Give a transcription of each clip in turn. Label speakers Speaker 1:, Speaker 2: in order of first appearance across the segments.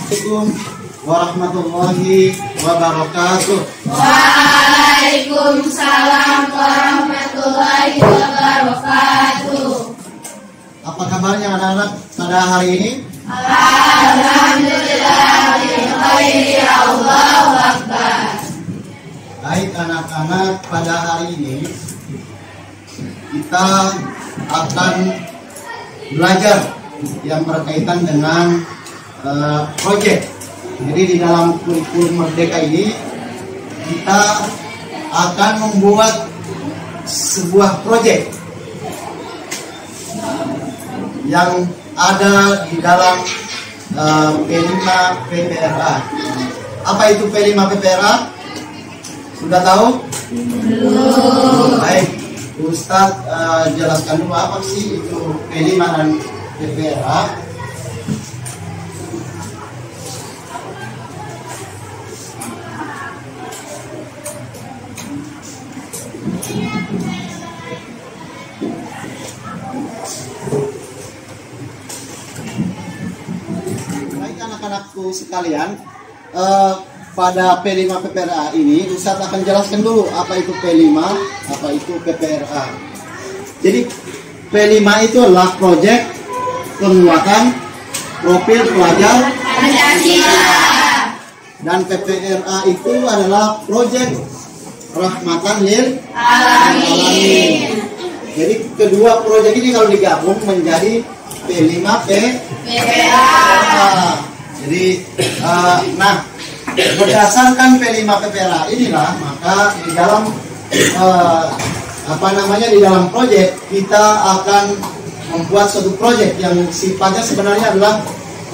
Speaker 1: Assalamualaikum warahmatullahi wabarakatuh.
Speaker 2: Waalaikumsalam warahmatullahi wabarakatuh.
Speaker 1: Apa kabarnya anak-anak pada hari ini?
Speaker 2: Alhamdulillah bil khairi, Allahu akbar.
Speaker 1: Baik anak-anak, pada hari ini kita akan belajar yang berkaitan dengan proyek. Jadi di dalam kurikulum Merdeka ini kita akan membuat sebuah proyek yang ada di dalam P5 PPRA. Apa itu P5 PPRA? Sudah tahu? Belum. Baik, Ustadz jelaskan dulu apa sih itu P5 dan PPRA. Baik anak-anakku sekalian, pada P5 PPRA ini Ustadz akan jelaskan dulu apa itu P5, apa itu PPRA. Jadi P5 itu adalah proyek penguatan profil pelajar
Speaker 2: Pancasila.
Speaker 1: Dan PPRA itu adalah proyek rahmatan lil
Speaker 2: Alamin.
Speaker 1: Jadi kedua proyek ini kalau digabung menjadi P5 PPRA. Jadi nah, berdasarkan P5 PPRA inilah maka di dalam di dalam proyek kita akan membuat suatu proyek yang sifatnya sebenarnya adalah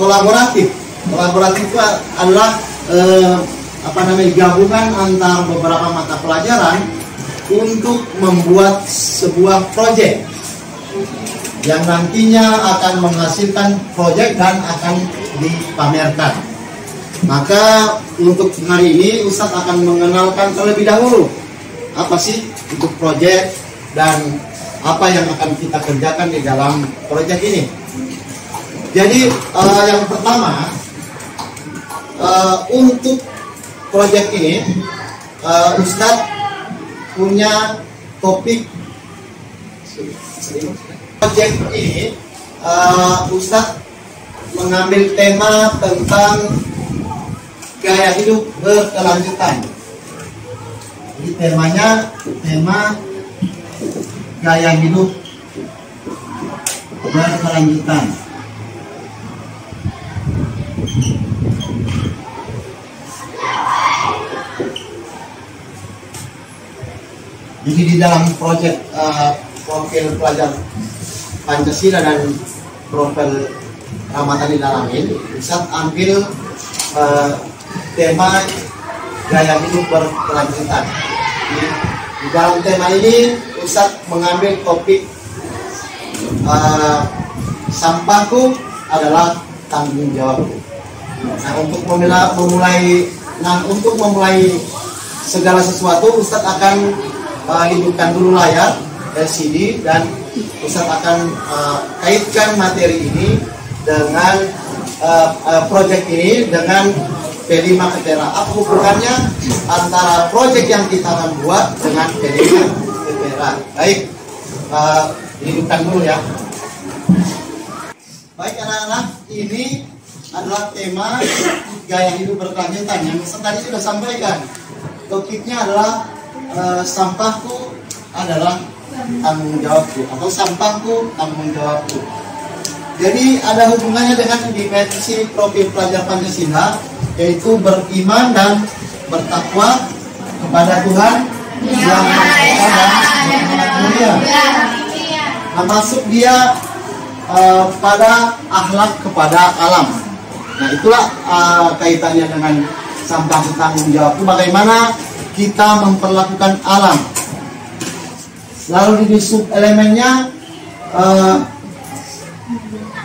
Speaker 1: kolaboratif. Kolaboratif itu adalah gabungan antara beberapa mata pelajaran untuk membuat sebuah proyek yang nantinya akan menghasilkan proyek dan akan dipamerkan. Maka untuk hari ini Ustadz akan mengenalkan terlebih dahulu apa sih itu proyek dan apa yang akan kita kerjakan di dalam proyek ini. Jadi yang pertama, untuk proyek ini Ustadz punya topik. Proyek ini Ustadz mengambil tema tentang gaya hidup berkelanjutan. Jadi tema gaya hidup berkelanjutan. Jadi di dalam proyek profil pelajar Pancasila dan profil Rahmatan lil Alamin, Ustadz ambil tema gaya hidup berkelanjutan. Di dalam tema ini Ustadz mengambil topik sampahku adalah tanggung jawabku. Nah, untuk memulai segala sesuatu Ustadz akan hidupkan dulu layar LCD dan Ustadz akan kaitkan materi ini dengan proyek ini dengan P5 PPRA. Apa hubungannya antara proyek yang kita akan buat dengan P5 PPRA? Baik, hidupkan dulu ya. Baik anak-anak, ini adalah tema gaya hidup berkelanjutan yang Ustadz tadi sudah sampaikan. Topiknya adalah sampahku adalah tanggung jawabku atau sampahku tanggung jawabku. Jadi ada hubungannya dengan dimensi profil pelajar Pancasila, yaitu beriman dan bertakwa kepada Tuhan yang Maha Esa dan mulia. Nah, masuk dia pada akhlak kepada alam. Nah, itulah kaitannya dengan sampah tanggung jawab itu, bagaimana kita memperlakukan alam. Lalu di sub elemennya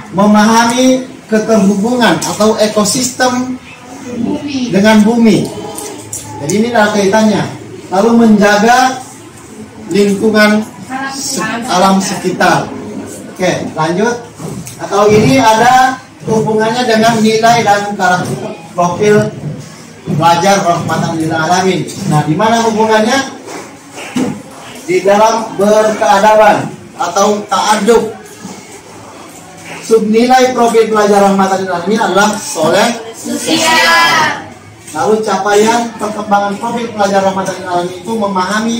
Speaker 1: memahami keterhubungan atau ekosistem dengan bumi. Jadi ini adalah kaitannya. Lalu menjaga lingkungan alam sekitar. Oke, lanjut. Nah, kalau ini ada hubungannya dengan nilai dan karakter profil pelajar rahmatan lil alamin. Nah, di mana hubungannya? Di dalam berkeadaban atau ta'adub. Subnilai profil pelajar rahmatan lil alamin adalah soleh,
Speaker 2: Sosial.
Speaker 1: Lalu capaian perkembangan profil pelajar rahmatan lil alamin itu memahami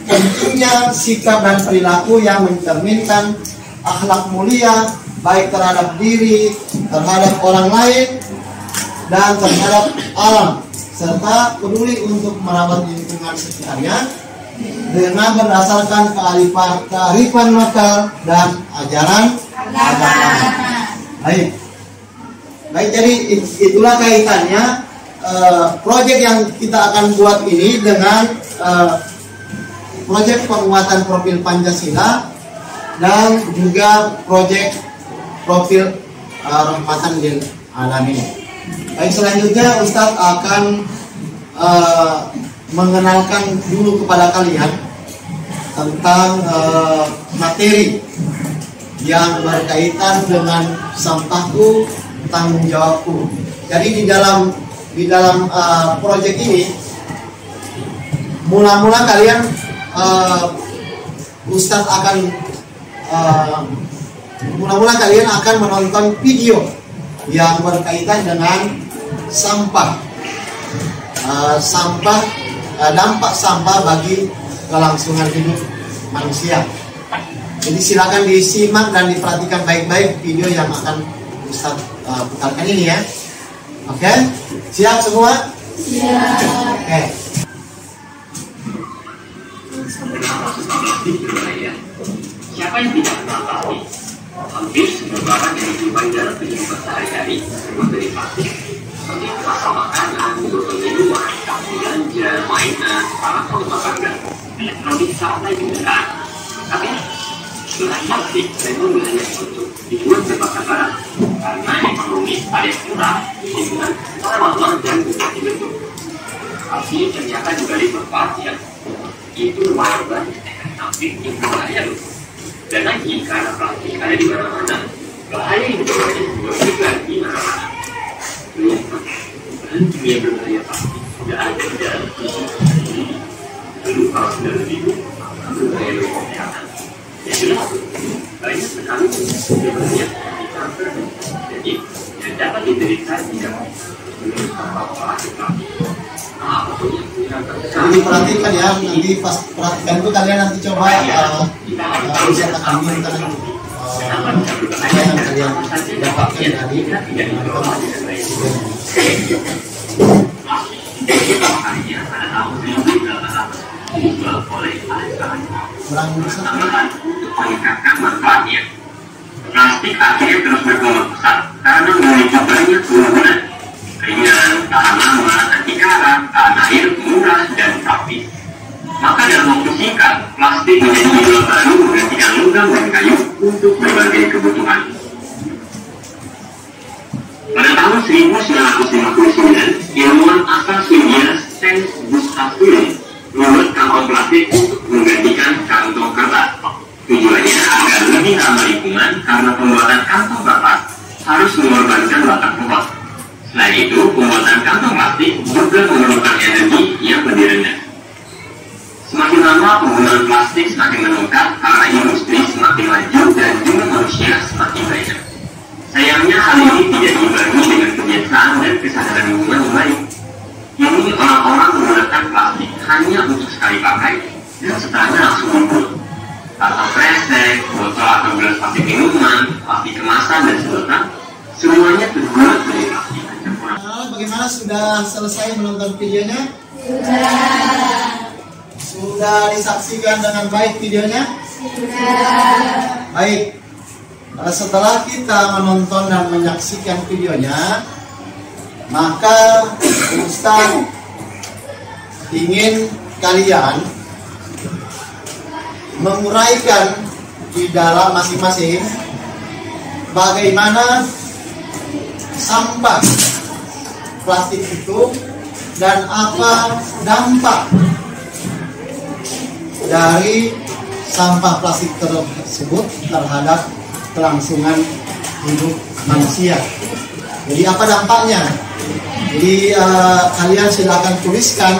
Speaker 1: pentingnya sikap dan perilaku yang mencerminkan akhlak mulia baik terhadap diri, terhadap orang lain, dan terhadap alam, serta peduli untuk merawat lingkungan sekitarnya dengan berdasarkan kearifan lokal dan ajaran agama. Baik, jadi itulah kaitannya proyek yang kita akan buat ini dengan proyek penguatan profil Pancasila dan juga proyek profil rahmatan lil alamin. Baik, selanjutnya Ustadz akan mengenalkan dulu kepada kalian tentang materi yang berkaitan dengan sampahku tanggung jawabku. Jadi di dalam proyek ini mula-mula kalian Ustadz akan menonton video yang berkaitan dengan sampah, dampak sampah bagi kelangsungan hidup manusia. Jadi silakan disimak dan diperhatikan baik-baik video yang akan Ustadz putarkan ini ya. Oke, siap semua?
Speaker 2: Siap.
Speaker 1: Oke.
Speaker 3: Siapa yang tidak kenal plastik? Hampir semua barang yang dijumpai dalam kehidupan sehari-hari terbuat dari plastik, seperti kemasan makanan, botol minuman, belanja, mainan, alat rumah tangga, elektronik sampai kendaraan. Tapi bahan plastik memang hanya untuk dibuat berbahan barang karena ekonomi alias murah, lingkungan, lama dan mudah dibentuk. Tapi ternyata juga bermanfaat ya. Itu lumayan banyak, tapi yang berbahaya loh. Dan lagi karena plastik ada di mana-mana, bahaya yang berbahaya juga di mana-mana. Lihat, bahan kimia berbahaya plastik sudah ada di dalam tubuh sendiri. Lalu kalau sudah lebih maka berbahaya bagi kesehatan. Ya jelas, banyak sekali berbahaya di kanker. Jadi, yang dapat diderita jika menurut tanpa plastik.
Speaker 1: Jadi diperhatikan ya, nanti pas perhatikan itu kalian nanti coba Ustadz akan minta apa yang kalian dapatkan dari kurang bisa
Speaker 3: untuk meningkatkan manfaatnya. Plastik akhirnya terus berkembang pesat karena memiliki banyak keunggulan. Ringan, tahan lama, anti karat, tahan air, murah, dan praktis. Maka dalam waktu singkat, plastik menjadi ideal baru menggantikan logam dan kayu untuk berbagai kebutuhan. Pada tahun 1959, ilmuwan asal Swedia Sten Gustafsson membuat kantong plastik untuk menggantikan kantong kertas. Tujuannya agar lebih ramah lingkungan karena pembuatan kantong kertas harus mengorbankan batang pohon. Selain itu, pembuatan kantong plastik juga memerlukan energi yang lebih rendah. Semakin lama penggunaan plastik semakin meningkat karena industri semakin maju dan jumlah manusia semakin banyak. Sayangnya hal ini tidak diimbangi dengan kebiasaan dan kesadaran lingkungan yang baik. Kini orang-orang menggunakan plastik hanya untuk sekali pakai dan setelahnya langsung dibuang. Kantong kresek, botol atau gelas plastik minuman, plastik kemasan dan sedotan, semuanya terbuat dari plastik.
Speaker 1: Bagaimana, sudah selesai menonton videonya? Sudah disaksikan dengan baik videonya? Baik. Setelah kita menonton dan menyaksikan videonya, maka Ustaz ingin kalian menguraikan di dalam masing-masing bagaimana sampah plastik itu dan apa dampak dari sampah plastik tersebut terhadap kelangsungan hidup manusia. Jadi apa dampaknya? Jadi kalian silakan tuliskan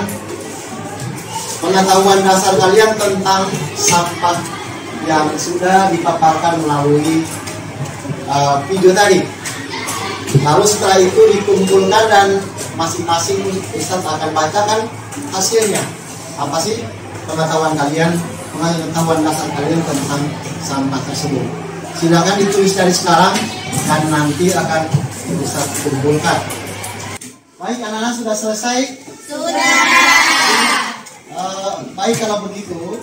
Speaker 1: pengetahuan dasar kalian tentang sampah yang sudah dipaparkan melalui video tadi. Lalu setelah itu dikumpulkan dan masing-masing Ustadz akan bacakan hasilnya. Apa sih pengetahuan kalian, pengetahuan dasar kalian tentang sampah tersebut? Silakan ditulis dari sekarang dan nanti akan Ustadz kumpulkan. Baik, anak-anak sudah selesai?
Speaker 2: Sudah.
Speaker 1: Baik, kalau begitu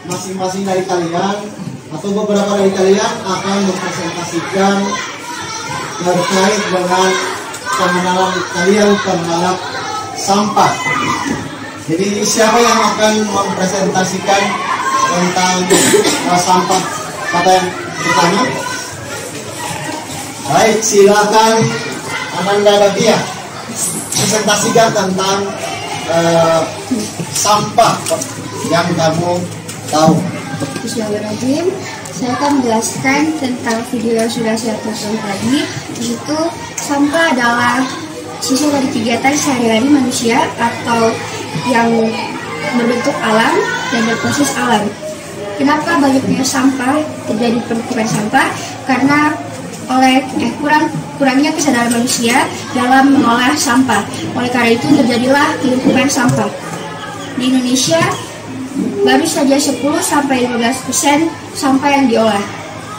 Speaker 1: masing-masing dari kalian atau beberapa dari kalian akan mempresentasikan terkait dengan pengenalan kalian terhadap sampah. Jadi siapa yang akan mempresentasikan tentang sampah? Kata yang pertama. Baik, silakan Amanda Dadia presentasikan tentang sampah yang kamu tahu.
Speaker 4: Bismillahirrahmanirrahim. Saya akan menjelaskan tentang video yang sudah saya tonton tadi. Yaitu sampah adalah sisa dari kegiatan sehari-hari manusia atau yang berbentuk alam dan berproses alam. Kenapa banyaknya sampah terjadi penumpukan sampah? Karena oleh kurangnya kesadaran manusia dalam mengolah sampah. Oleh karena itu terjadilah penumpukan sampah. Di Indonesia baru saja 10-15% sampah yang diolah.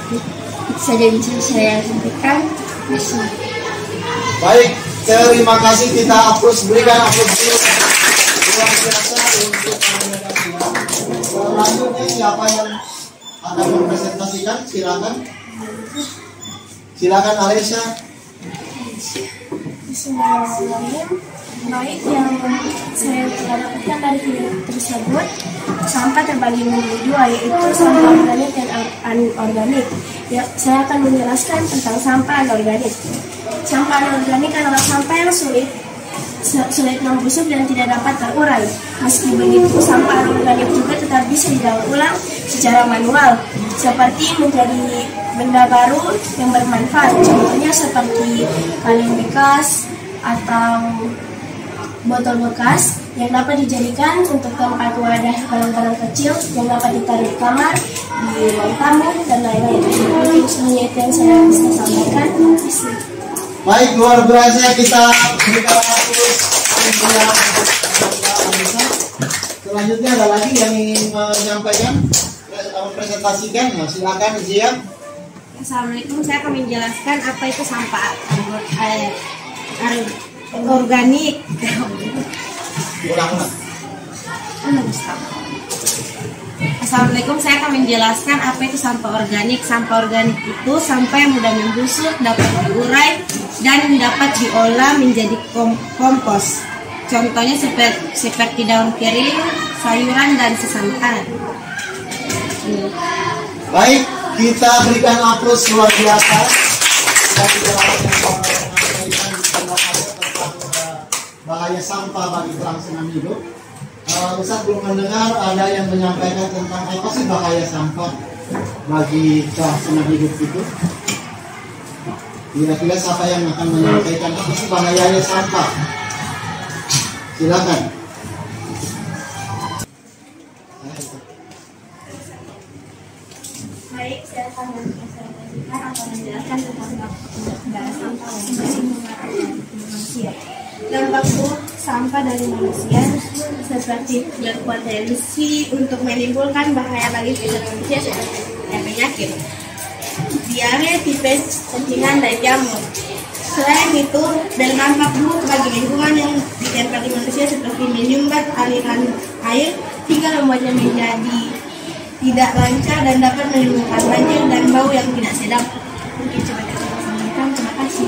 Speaker 4: Itu saja yang bisa saya sampaikan.
Speaker 1: Baik, terima kasih. Kita hapus, berikan hapus dulu. Luar biasa untuk Amanda Dadia. Selanjutnya siapa yang akan mempresentasikan? Silakan Alesha.
Speaker 4: Bismillahirrahmanirrahim. Baik, yang saya dapatkan dari video tersebut, sampah terbagi menjadi dua, yaitu sampah organik dan anorganik. Ya, saya akan menjelaskan tentang sampah anorganik. Sampah anorganik adalah sampah yang sulit membusuk dan tidak dapat terurai. Meski begitu, sampah anorganik juga tetap bisa didaur ulang secara manual, seperti menjadi benda baru yang bermanfaat. Contohnya seperti kaleng bekas atau botol bekas yang dapat dijadikan untuk tempat wadah barang-barang kecil yang dapat ditaruh di kamar, di ruang tamu, dan lain-lain. Itu semuanya yang saya bisa sampaikan.
Speaker 1: Baik, luar biasa. Kita berikan hapus. Selanjutnya ada lagi yang ingin menyampaikan, presentasikan. Nah, silakan Zia.
Speaker 5: Assalamualaikum, saya akan menjelaskan apa itu sampah organik. Assalamualaikum, saya akan menjelaskan apa itu sampah organik. Sampah organik itu sampah yang mudah membusuk, dapat diurai, dan dapat diolah menjadi kompos. Contohnya seperti daun kering, sayuran, dan sisa makanan.
Speaker 1: Baik, kita berikan aplaus luar biasa. Bahaya sampah bagi kelangsungan hidup. Ustaz belum mendengar ada yang menyampaikan tentang apa sih bahaya sampah bagi kelangsungan hidup itu. Kira-kira siapa yang akan menyampaikan apa sih bahayanya sampah? Silakan.
Speaker 4: Baik, saya akan menjelaskan tentang sampah manusia. Dampak buruk sampah dari manusia seperti berpotensi untuk menimbulkan bahaya bagi kesehatan manusia seperti penyakit diare, tipes, kencingan, dan jamur. Selain itu, berdampak buruk bagi lingkungan yang ditempati manusia seperti menyumbat aliran air hingga membuatnya menjadi tidak lancar dan dapat menimbulkan banjir dan bau yang tidak sedap. Mungkin coba kita sampaikan. Terima kasih.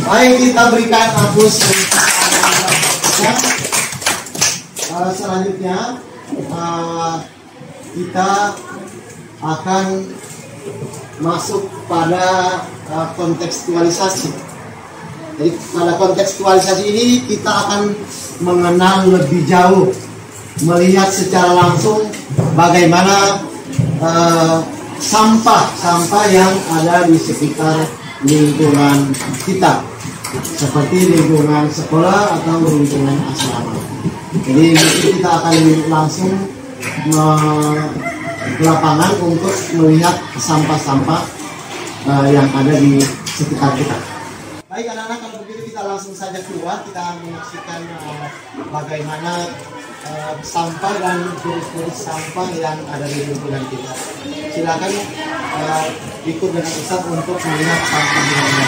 Speaker 1: Baik, kita berikan hapus. Selanjutnya kita akan masuk pada kontekstualisasi. Jadi pada kontekstualisasi ini kita akan mengenal lebih jauh, melihat secara langsung bagaimana sampah yang ada di sekitar lingkungan kita, seperti lingkungan sekolah atau lingkungan asrama. Jadi nanti kita akan langsung ke lapangan untuk melihat sampah-sampah yang ada di sekitar kita. Baik anak-anak, kalau begitu kita langsung saja keluar, kita menyaksikan bagaimana sampah dan jenis-jenis sampah yang ada di lingkungan kita. Silakan ikut dengan Ustaz untuk melihat sampah yang ada.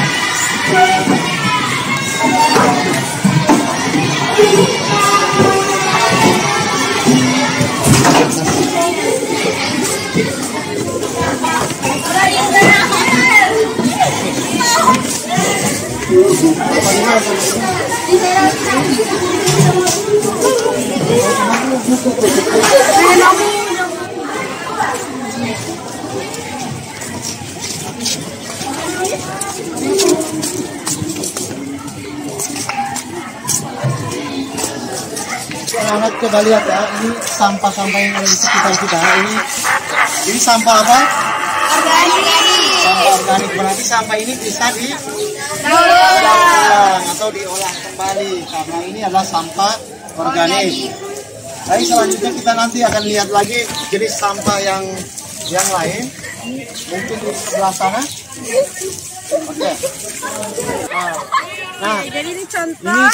Speaker 1: Anak coba lihat ya, ini sampah-sampah yang ada di sekitar kita. Ini sampah apa? Organik. Sampah organik, berarti sampah ini bisa didaur atau diolah kembali karena ini adalah sampah organik. Baik, selanjutnya kita nanti akan lihat lagi jenis sampah yang lain. Mungkin di sebelah sana. Oke. Nah, ini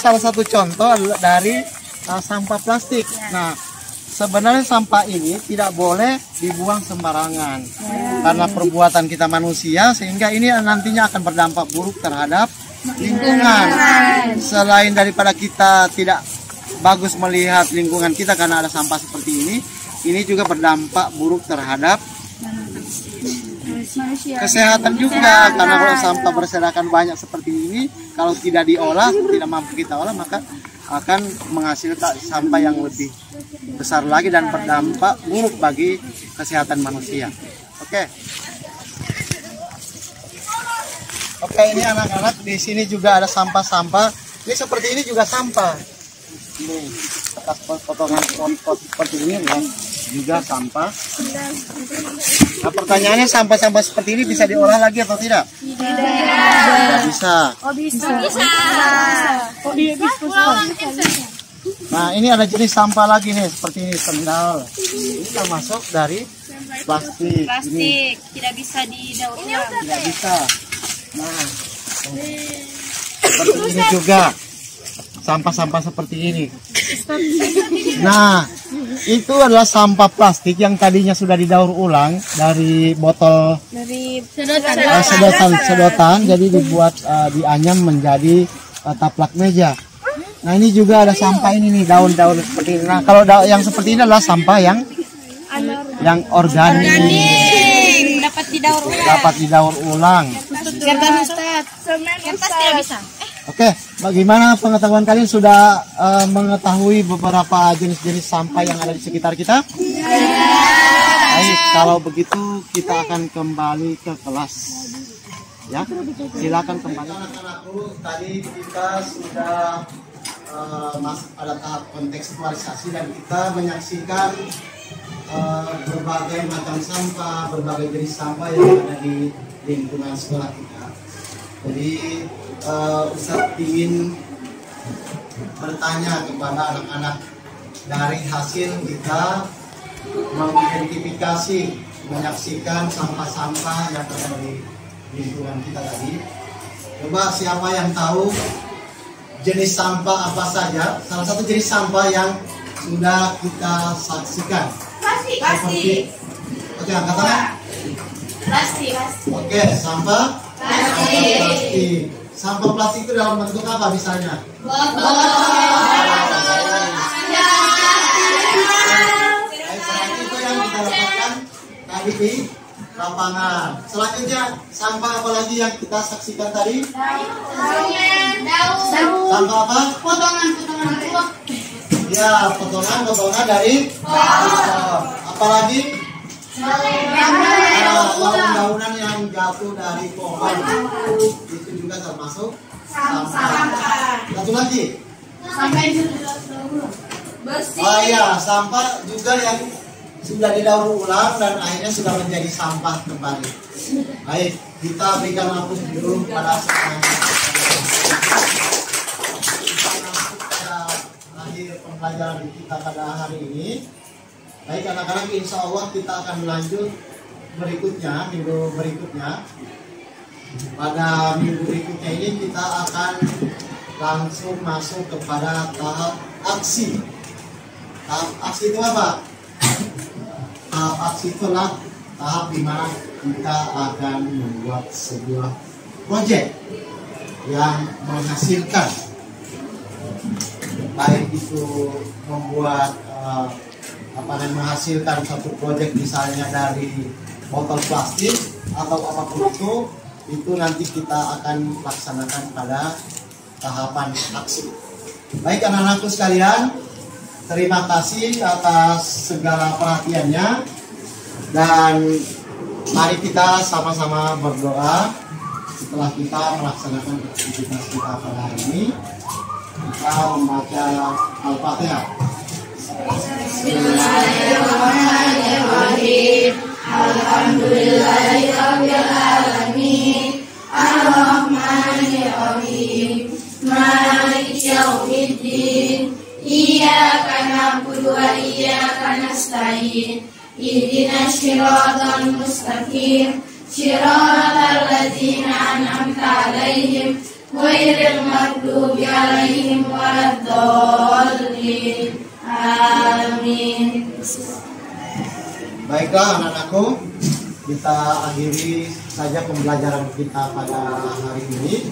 Speaker 1: salah satu contoh dari sampah plastik. Nah, sebenarnya sampah ini tidak boleh dibuang sembarangan karena perbuatan kita manusia, sehingga ini nantinya akan berdampak buruk terhadap lingkungan. Selain daripada kita tidak bagus melihat lingkungan kita karena ada sampah seperti ini juga berdampak buruk terhadap kesehatan juga, karena kalau sampah berserakan banyak seperti ini, kalau tidak diolah, tidak mampu kita olah, maka akan menghasilkan sampah yang lebih besar lagi dan berdampak buruk bagi kesehatan manusia. Oke, ini anak-anak, di sini juga ada sampah-sampah. Ini seperti ini juga sampah. Ini bekas potongan pot seperti ini ya, juga sampah. Nah, pertanyaannya, sampah-sampah seperti ini bisa diolah lagi atau tidak? Tidak bisa. Nah, ini ada jenis sampah lagi nih, seperti ini, sendal. Ini termasuk dari plastik. Ini
Speaker 5: tidak bisa didaur ulang.
Speaker 1: tidak bisa. Nah, seperti ini juga. Sampah-sampah seperti ini. Nah, itu adalah sampah plastik yang tadinya sudah didaur ulang dari botol, dari sedotan, jadi dibuat dianyam menjadi taplak meja. Nah, ini juga ada sampah ini nih, daun-daun seperti ini. Nah, kalau yang seperti ini adalah sampah yang organik, dapat didaur ulang.
Speaker 5: Kertas tidak bisa.
Speaker 1: Oke, bagaimana pengetahuan kalian, sudah mengetahui beberapa jenis-jenis sampah yang ada di sekitar kita? Baik, kalau begitu kita akan kembali ke kelas. Ya, silakan kembali. Anak-anakku, tadi kita sudah masuk pada tahap kontekstualisasi dan kita menyaksikan berbagai macam sampah, berbagai jenis sampah yang ada di lingkungan sekolah kita. Jadi Ustaz ingin bertanya kepada anak-anak, dari hasil kita mengidentifikasi, menyaksikan sampah-sampah yang ada di lingkungan kita tadi. Coba siapa yang tahu jenis sampah apa saja? Salah satu jenis sampah yang sudah kita saksikan. Plastik. Oke, angkat tangan.
Speaker 2: Plastik.
Speaker 1: Oke, sampah plastik. Sampah plastik itu dalam bentuk apa misalnya?
Speaker 2: Botol.
Speaker 1: Itu yang kita dapatkan tadi di lapangan. Selanjutnya, sampah apa lagi yang kita saksikan tadi?
Speaker 2: Daun.
Speaker 1: Sampah apa?
Speaker 2: Potongan buah.
Speaker 1: Ya, potongan dari pohon. Apalagi? Daun-daunan yang jatuh dari pohon. Itu juga termasuk sampah. Satu lagi.
Speaker 2: Sampai bersih.
Speaker 1: Oh iya, sampah juga yang sudah didaur ulang dan akhirnya sudah menjadi sampah kembali. Baik, kita berikan lampu dulu pada semuanya. Akhir pembelajaran kita pada hari ini. Baik anak-anak, insya Allah kita akan lanjut berikutnya, minggu berikutnya. Pada minggu berikutnya ini kita akan langsung masuk kepada tahap aksi. Tahap aksi itu apa? Tahap aksi itulah tahap di mana kita akan membuat sebuah proyek yang menghasilkan, baik itu membuat menghasilkan satu proyek misalnya dari botol plastik atau apapun itu nanti kita akan laksanakan pada tahapan aksi. Baik anak-anakku sekalian, terima kasih atas segala perhatiannya dan mari kita sama-sama berdoa setelah kita melaksanakan aktivitas kita pada hari ini. Kita membaca Al-Fatihah.
Speaker 2: Bismillahirrahmanirrahim. Alhamdulillahirabbil alamin. Ar-Rahmanirrahim. Maliki yaumiddin. Iyyaka na'budu wa iyyaka nasta'in. Ihdinas siratal mustaqim. Siratal ladzina an'amta 'alaihim ghairil maghdubi 'alaihim waladdallin. Amin.
Speaker 1: Baiklah anak-anakku, kita akhiri saja pembelajaran kita pada hari ini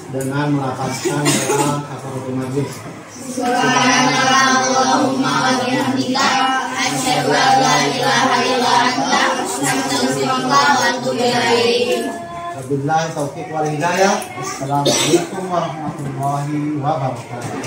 Speaker 1: dengan melafazkan doa kafaratul majlis.
Speaker 2: Subhanallahumma wa bihamdika asyhadu an la ilaha illa anta astaghfiruka wa atubu ilaik.
Speaker 1: Wabillahi taufiq wal hidayah. Assalamualaikum warahmatullahi wabarakatuh.